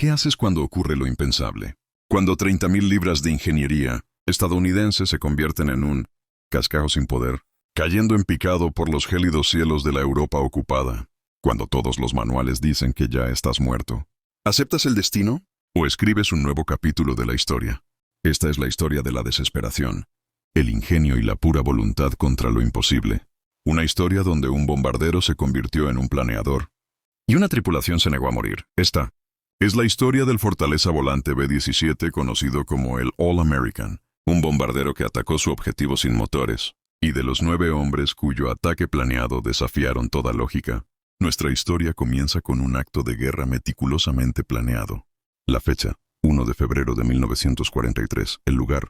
¿Qué haces cuando ocurre lo impensable? Cuando 30.000 libras de ingeniería estadounidense se convierten en un cascajo sin poder, cayendo en picado por los gélidos cielos de la Europa ocupada. Cuando todos los manuales dicen que ya estás muerto. ¿Aceptas el destino o escribes un nuevo capítulo de la historia? Esta es la historia de la desesperación, el ingenio y la pura voluntad contra lo imposible. Una historia donde un bombardero se convirtió en un planeador y una tripulación se negó a morir. Esta es la historia del Fortaleza Volante B-17 conocido como el All American, un bombardero que atacó su objetivo sin motores, y de los 9 hombres cuyo ataque planeado desafiaron toda lógica. Nuestra historia comienza con un acto de guerra meticulosamente planeado. La fecha, 1 de febrero de 1943, el lugar,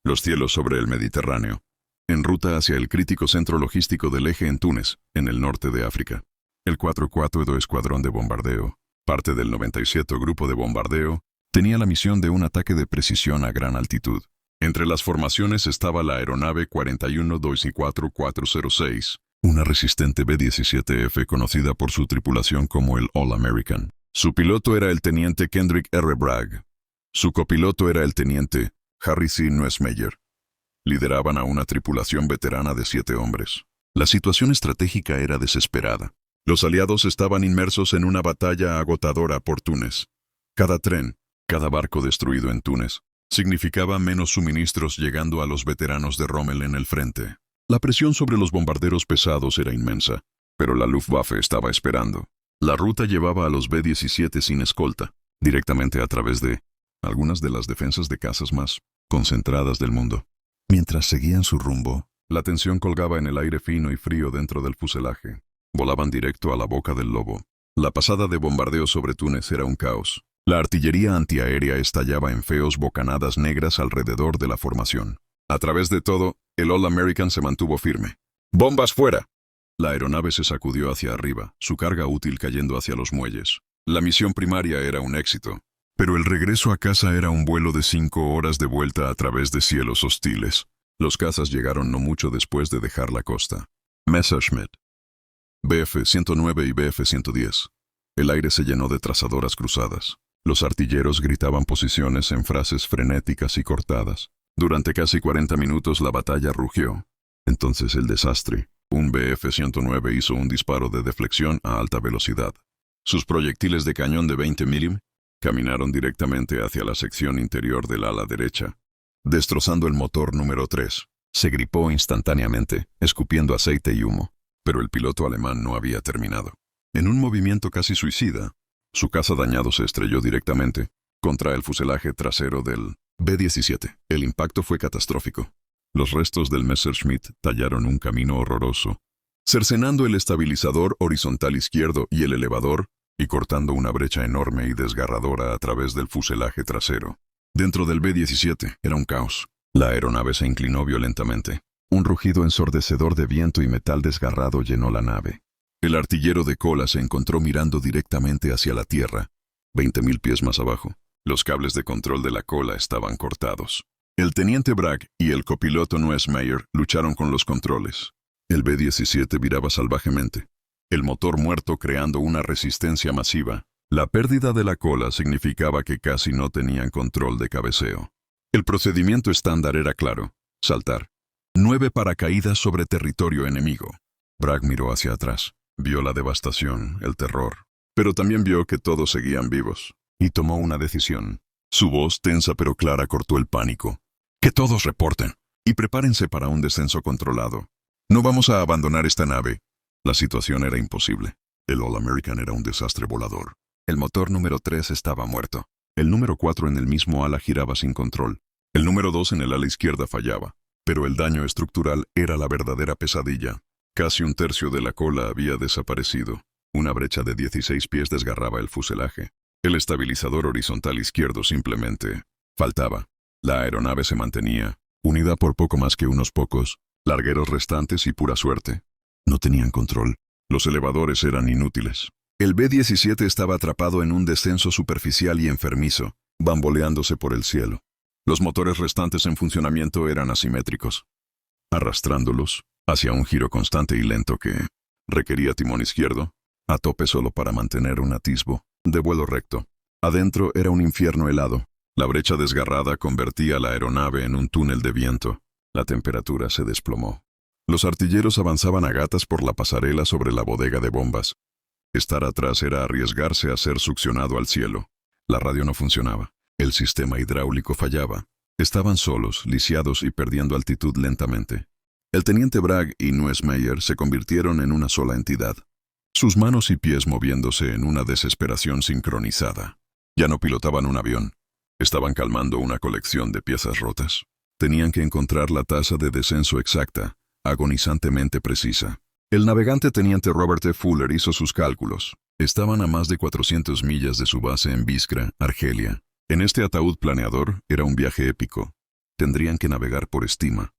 los cielos sobre el Mediterráneo, en ruta hacia el crítico centro logístico del Eje en Túnez, en el norte de África. El 442 Escuadrón de Bombardeo, parte del 97 Grupo de Bombardeo, tenía la misión de un ataque de precisión a gran altitud. Entre las formaciones estaba la aeronave 41-24406, una resistente B-17F conocida por su tripulación como el All American. Su piloto era el teniente Kendrick R. Bragg. Su copiloto era el teniente Harry C. Nussmeier. Lideraban a una tripulación veterana de 7 hombres. La situación estratégica era desesperada. Los aliados estaban inmersos en una batalla agotadora por Túnez. Cada tren, cada barco destruido en Túnez, significaba menos suministros llegando a los veteranos de Rommel en el frente. La presión sobre los bombarderos pesados era inmensa, pero la Luftwaffe estaba esperando. La ruta llevaba a los B-17 sin escolta, directamente a través de algunas de las defensas de casas más concentradas del mundo. Mientras seguían su rumbo, la tensión colgaba en el aire fino y frío dentro del fuselaje. Volaban directo a la boca del lobo. La pasada de bombardeo sobre Túnez era un caos. La artillería antiaérea estallaba en feos bocanadas negras alrededor de la formación. A través de todo, el All American se mantuvo firme. ¡Bombas fuera! La aeronave se sacudió hacia arriba, su carga útil cayendo hacia los muelles. La misión primaria era un éxito, pero el regreso a casa era un vuelo de 5 horas de vuelta a través de cielos hostiles. Los cazas llegaron no mucho después de dejar la costa. Messerschmitt, Bf-109 y Bf-110. El aire se llenó de trazadoras cruzadas. Los artilleros gritaban posiciones en frases frenéticas y cortadas. Durante casi 40 minutos la batalla rugió. Entonces el desastre. Un Bf-109 hizo un disparo de deflexión a alta velocidad. Sus proyectiles de cañón de 20 mm caminaron directamente hacia la sección interior del ala derecha, destrozando el motor número 3. Se gripó instantáneamente, escupiendo aceite y humo. Pero el piloto alemán no había terminado. En un movimiento casi suicida, su caza dañado se estrelló directamente contra el fuselaje trasero del B-17. El impacto fue catastrófico. Los restos del Messerschmitt tallaron un camino horroroso, cercenando el estabilizador horizontal izquierdo y el elevador, y cortando una brecha enorme y desgarradora a través del fuselaje trasero. Dentro del B-17 era un caos. La aeronave se inclinó violentamente. Un rugido ensordecedor de viento y metal desgarrado llenó la nave. El artillero de cola se encontró mirando directamente hacia la tierra, 20.000 pies más abajo. Los cables de control de la cola estaban cortados. El teniente Bragg y el copiloto Nussmeier lucharon con los controles. El B-17 viraba salvajemente, el motor muerto creando una resistencia masiva. La pérdida de la cola significaba que casi no tenían control de cabeceo. El procedimiento estándar era claro: saltar. 9 paracaídas sobre territorio enemigo. Bragg miró hacia atrás. Vio la devastación, el terror. Pero también vio que todos seguían vivos. Y tomó una decisión. Su voz, tensa pero clara, cortó el pánico. ¡Que todos reporten! Y prepárense para un descenso controlado. No vamos a abandonar esta nave. La situación era imposible. El All American era un desastre volador. El motor número 3 estaba muerto. El número 4 en el mismo ala giraba sin control. El número 2 en el ala izquierda fallaba. Pero el daño estructural era la verdadera pesadilla. Casi un tercio de la cola había desaparecido. Una brecha de 16 pies desgarraba el fuselaje. El estabilizador horizontal izquierdo simplemente faltaba. La aeronave se mantenía, unida por poco más que unos pocos largueros restantes y pura suerte. No tenían control. Los elevadores eran inútiles. El B-17 estaba atrapado en un descenso superficial y enfermizo, bamboleándose por el cielo. Los motores restantes en funcionamiento eran asimétricos, arrastrándolos hacia un giro constante y lento que requería timón izquierdo, a tope solo para mantener un atisbo de vuelo recto. Adentro era un infierno helado. La brecha desgarrada convertía la aeronave en un túnel de viento. La temperatura se desplomó. Los artilleros avanzaban a gatas por la pasarela sobre la bodega de bombas. Estar atrás era arriesgarse a ser succionado al cielo. La radio no funcionaba. El sistema hidráulico fallaba. Estaban solos, lisiados y perdiendo altitud lentamente. El teniente Bragg y Nussmeier se convirtieron en una sola entidad. Sus manos y pies moviéndose en una desesperación sincronizada. Ya no pilotaban un avión. Estaban calmando una colección de piezas rotas. Tenían que encontrar la tasa de descenso exacta, agonizantemente precisa. El navegante teniente Robert F. Fuller hizo sus cálculos. Estaban a más de 400 millas de su base en Biskra, Argelia. En este ataúd planeador era un viaje épico. Tendrían que navegar por estima,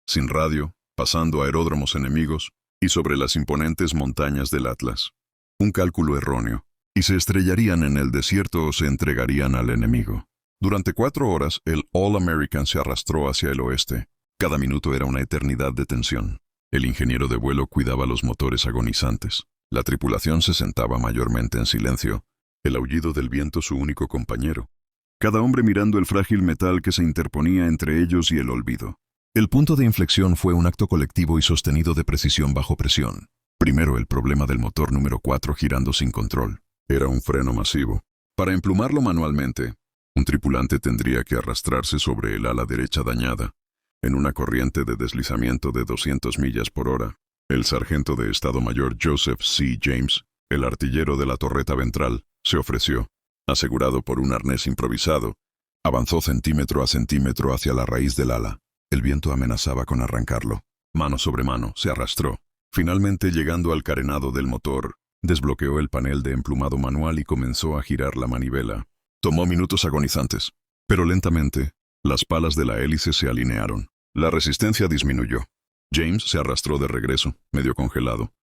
sin radio, pasando aeródromos enemigos y sobre las imponentes montañas del Atlas. Un cálculo erróneo, y se estrellarían en el desierto o se entregarían al enemigo. Durante 4 horas, el All American se arrastró hacia el oeste. Cada minuto era una eternidad de tensión. El ingeniero de vuelo cuidaba los motores agonizantes. La tripulación se sentaba mayormente en silencio, el aullido del viento su único compañero. Cada hombre mirando el frágil metal que se interponía entre ellos y el olvido. El punto de inflexión fue un acto colectivo y sostenido de precisión bajo presión. Primero el problema del motor número 4 girando sin control. Era un freno masivo. Para emplumarlo manualmente, un tripulante tendría que arrastrarse sobre el ala derecha dañada, en una corriente de deslizamiento de 200 millas por hora. El sargento de Estado Mayor Joseph C. James, el artillero de la torreta ventral, se ofreció. Asegurado por un arnés improvisado, avanzó centímetro a centímetro hacia la raíz del ala. El viento amenazaba con arrancarlo. Mano sobre mano, se arrastró. Finalmente, llegando al carenado del motor, desbloqueó el panel de emplumado manual y comenzó a girar la manivela. Tomó minutos agonizantes, pero lentamente, las palas de la hélice se alinearon. La resistencia disminuyó. James se arrastró de regreso, medio congelado,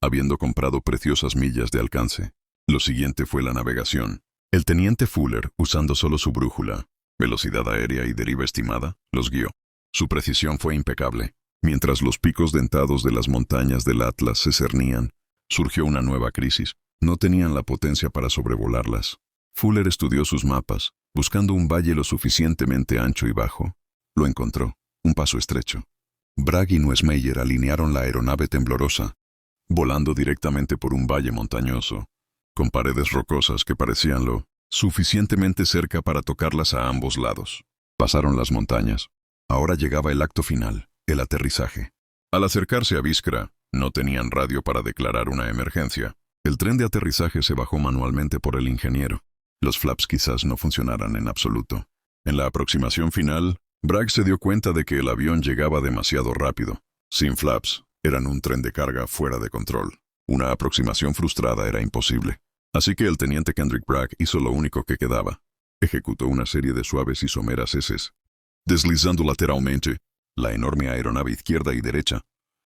habiendo comprado preciosas millas de alcance. Lo siguiente fue la navegación. El teniente Fuller, usando solo su brújula, velocidad aérea y deriva estimada, los guió. Su precisión fue impecable. Mientras los picos dentados de las montañas del Atlas se cernían, surgió una nueva crisis. No tenían la potencia para sobrevolarlas. Fuller estudió sus mapas, buscando un valle lo suficientemente ancho y bajo. Lo encontró, un paso estrecho. Bragg y Nussmeier alinearon la aeronave temblorosa, volando directamente por un valle montañoso, con paredes rocosas que parecían lo suficientemente cerca para tocarlas a ambos lados. Pasaron las montañas. Ahora llegaba el acto final, el aterrizaje. Al acercarse a Biskra, no tenían radio para declarar una emergencia. El tren de aterrizaje se bajó manualmente por el ingeniero. Los flaps quizás no funcionaran en absoluto. En la aproximación final, Bragg se dio cuenta de que el avión llegaba demasiado rápido. Sin flaps, eran un tren de carga fuera de control. Una aproximación frustrada era imposible. Así que el teniente Kendrick Bragg hizo lo único que quedaba. Ejecutó una serie de suaves y someras heces, deslizando lateralmente la enorme aeronave izquierda y derecha,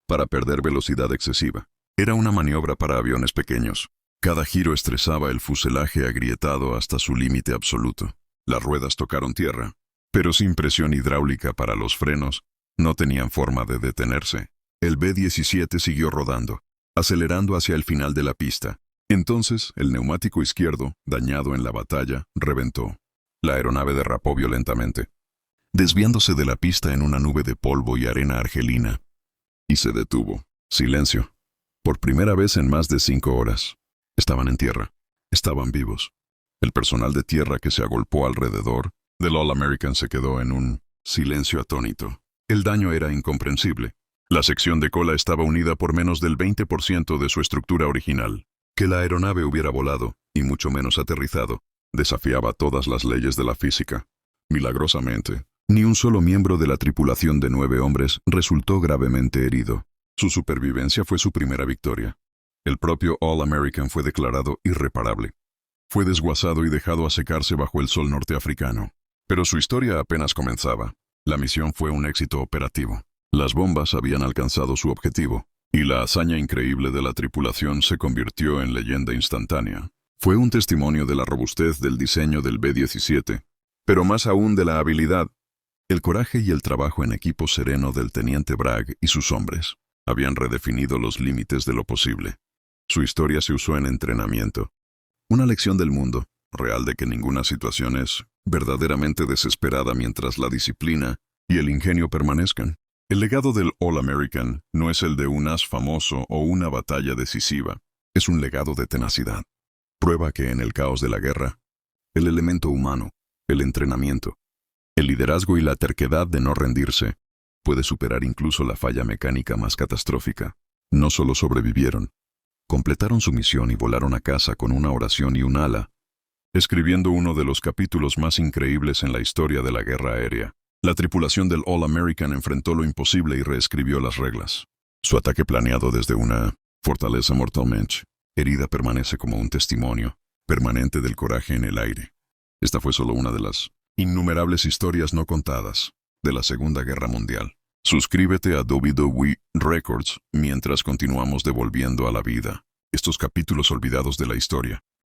para perder velocidad excesiva. Era una maniobra para aviones pequeños. Cada giro estresaba el fuselaje agrietado hasta su límite absoluto. Las ruedas tocaron tierra, pero sin presión hidráulica para los frenos, no tenían forma de detenerse. El B-17 siguió rodando, acelerando hacia el final de la pista. Entonces, el neumático izquierdo, dañado en la batalla, reventó. La aeronave derrapó violentamente, desviándose de la pista en una nube de polvo y arena argelina. Y se detuvo. Silencio. Por primera vez en más de 5 horas. Estaban en tierra. Estaban vivos. El personal de tierra que se agolpó alrededor del All American se quedó en un silencio atónito. El daño era incomprensible. La sección de cola estaba unida por menos del 20% de su estructura original. Que la aeronave hubiera volado, y mucho menos aterrizado, desafiaba todas las leyes de la física. Milagrosamente, ni un solo miembro de la tripulación de 9 hombres resultó gravemente herido. Su supervivencia fue su primera victoria. El propio All American fue declarado irreparable. Fue desguazado y dejado a secarse bajo el sol norteafricano. Pero su historia apenas comenzaba. La misión fue un éxito operativo. Las bombas habían alcanzado su objetivo, y la hazaña increíble de la tripulación se convirtió en leyenda instantánea. Fue un testimonio de la robustez del diseño del B-17, pero más aún de la habilidad, el coraje y el trabajo en equipo sereno del teniente Bragg y sus hombres. Habían redefinido los límites de lo posible. Su historia se usó en entrenamiento. Una lección del mundo, real de que ninguna situación es verdaderamente desesperada mientras la disciplina y el ingenio permanezcan. El legado del All-American no es el de un as famoso o una batalla decisiva, es un legado de tenacidad. Prueba que en el caos de la guerra, el elemento humano, el entrenamiento, el liderazgo y la terquedad de no rendirse puede superar incluso la falla mecánica más catastrófica. No solo sobrevivieron, completaron su misión y volaron a casa con una oración y un ala, escribiendo uno de los capítulos más increíbles en la historia de la guerra aérea. La tripulación del All-American enfrentó lo imposible y reescribió las reglas. Su ataque planeado desde una fortaleza mortalmente herida permanece como un testimonio permanente del coraje en el aire. Esta fue solo una de las innumerables historias no contadas de la Segunda Guerra Mundial. Suscríbete a WWE Records mientras continuamos devolviendo a la vida estos capítulos olvidados de la historia.